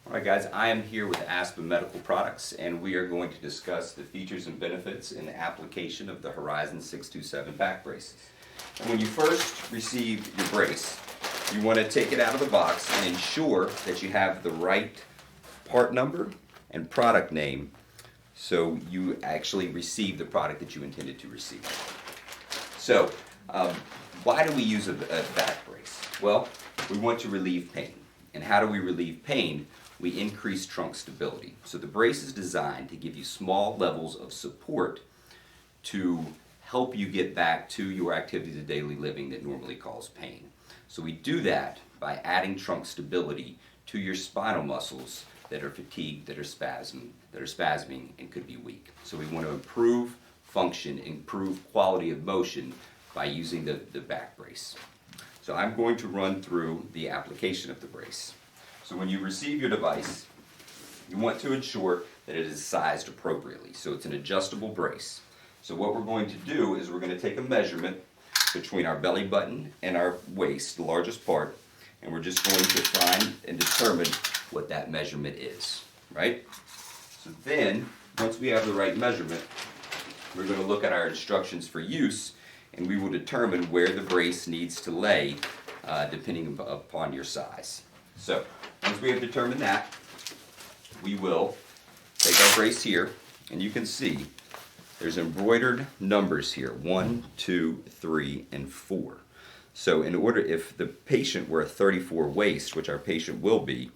Alright guys, I am here with Aspen Medical Products and we are going to discuss the features and benefits in the application of the Horizon 627 back braces. And when you first receive your brace, you want to take it out of the box and ensure that you have the right part number and product name so you actually receive the product that you intended to receive. So, why do we use a back brace? Well, we want to relieve pain. And how do we relieve pain? We increase trunk stability. So the brace is designed to give you small levels of support to help you get back to your activities of daily living that normally cause pain. So we do that by adding trunk stability to your spinal muscles that are fatigued, that are spasming, and could be weak. So we want to improve function, improve quality of motion by using the back brace. So I'm going to run through the application of the brace. So when you receive your device, you want to ensure that it is sized appropriately. So it's an adjustable brace. So what we're going to do is we're going to take a measurement between our belly button and our waist, the largest part, and we're just going to find and determine what that measurement is, right? So then, once we have the right measurement, we're going to look at our instructions for use, and we will determine where the brace needs to lay depending upon your size. So, once we have determined that, we will take our brace here, and you can see there's embroidered numbers here, 1, 2, 3, and 4. So in order, if the patient were a 34 waist, which our patient will be,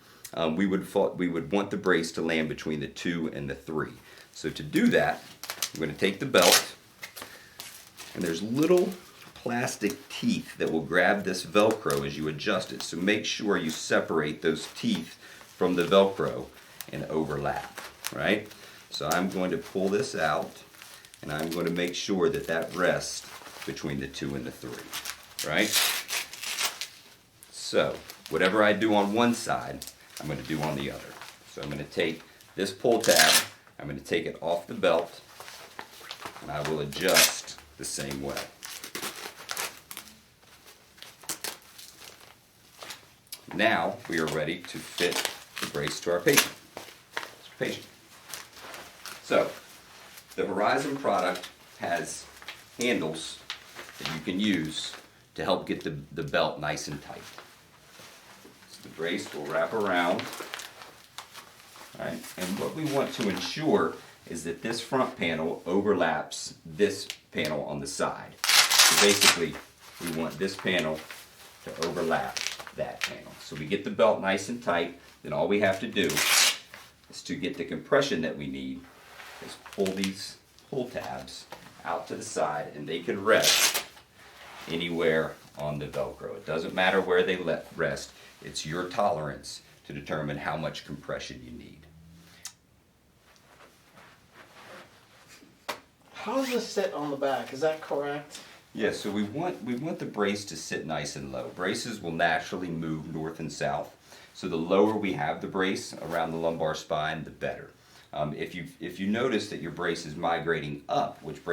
we would want the brace to land between the 2 and the 3. So to do that, we're going to take the belt, and there's little plastic teeth that will grab this Velcro as you adjust it. So make sure you separate those teeth from the Velcro and overlap, right? So I'm going to pull this out, and I'm going to make sure that that rests between the 2 and the 3, right? So whatever I do on one side, I'm going to do on the other. So I'm going to take this pull tab, I'm going to take it off the belt, and I will adjust the same way. Now we are ready to fit the brace to our patient. So the Horizon product has handles that you can use to help get the belt nice and tight. So the brace will wrap around, right? And what we want to ensure is that this front panel overlaps this panel on the side. So basically, we want this panel to overlap that panel. So we get the belt nice and tight, then all we have to do is to get the compression that we need is pull these pull tabs out to the side, and they can rest anywhere on the Velcro. It doesn't matter where they rest, it's your tolerance to determine how much compression you need. How does this sit on the back? Is that correct? Yes, so we want the brace to sit nice and low. Braces will naturally move north and south, so the lower we have the brace around the lumbar spine, the better. If you notice that your brace is migrating up, which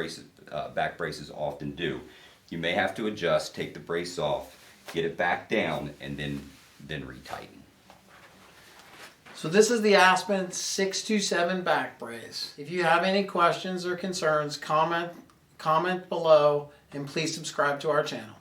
back braces often do, you may have to adjust, take the brace off, get it back down, and then retighten. So this is the Aspen 627 back brace. If you have any questions or concerns, comment below, and please subscribe to our channel.